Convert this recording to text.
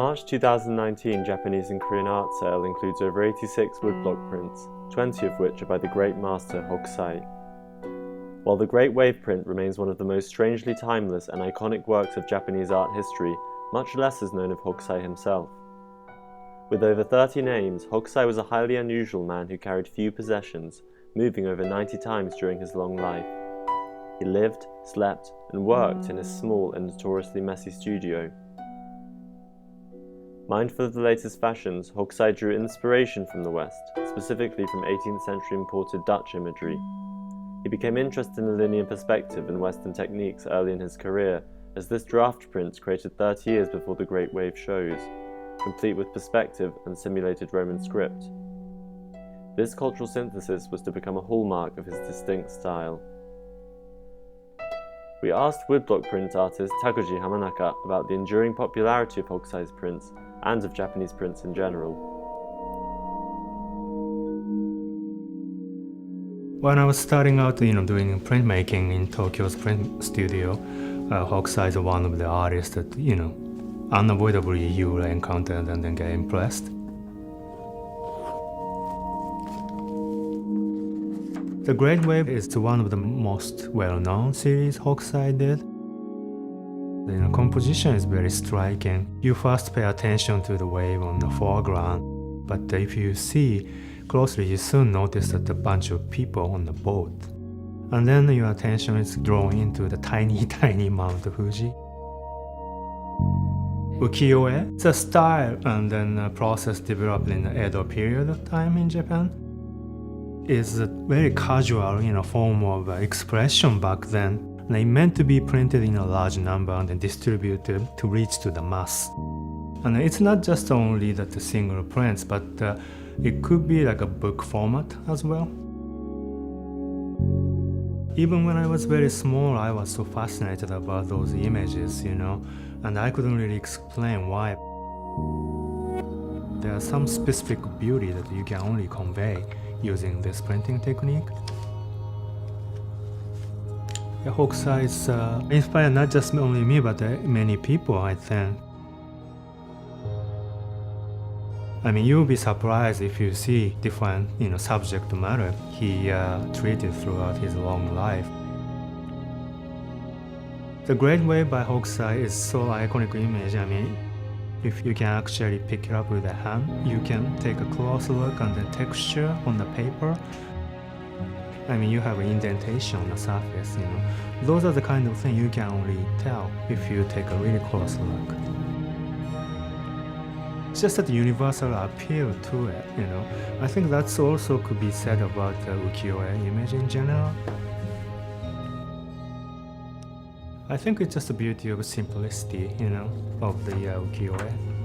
March 2019 Japanese and Korean art sale includes over 86 woodblock prints, 20 of which are by the great master Hokusai. While the Great Wave print remains one of the most strangely timeless and iconic works of Japanese art history, much less is known of Hokusai himself. With over 30 names, Hokusai was a highly unusual man who carried few possessions, moving over 90 times during his long life. He lived, slept, and worked in his small and notoriously messy studio. Mindful of the latest fashions, Hokusai drew inspiration from the West, specifically from 18th century imported Dutch imagery. He became interested in the linear perspective and Western techniques early in his career, as this draft print created 30 years before the Great Wave shows, complete with perspective and simulated Roman script. This cultural synthesis was to become a hallmark of his distinct style. We asked woodblock print artist Takuji Hamanaka about the enduring popularity of Hokusai's prints and of Japanese prints in general. When I was starting out, doing printmaking in Tokyo's print studio, Hokusai is one of the artists that, unavoidably you will encounter and then get impressed. The Great Wave is one of the most well-known series Hokusai did. The composition is very striking. You first pay attention to the wave on the foreground, but if you see closely, you soon notice that a bunch of people on the boat. And then your attention is drawn into the tiny, tiny Mount Fuji. Ukiyo-e, it's a style and then a process developed in the Edo period of time in Japan. It's a very casual, form of expression back then. They meant to be printed in a large number and then distributed to reach to the mass. And it's not just only that the single prints, but it could be like a book format as well. Even when I was very small, I was so fascinated about those images, and I couldn't really explain why. There's some specific beauty that you can only convey using this printing technique. Hokusai is inspired not just only me, but many people, I think. You'll be surprised if you see different, subject matter he treated throughout his long life. The Great Wave by Hokusai is so iconic image. If you can actually pick it up with a hand, you can take a close look on the texture on the paper. You have an indentation on the surface, Those are the kind of things you can only tell if you take a really close look. It's just that the universal appeal to it, I think that's also could be said about the ukiyo-e image in general. I think it's just the beauty of simplicity, of the ukiyo-e.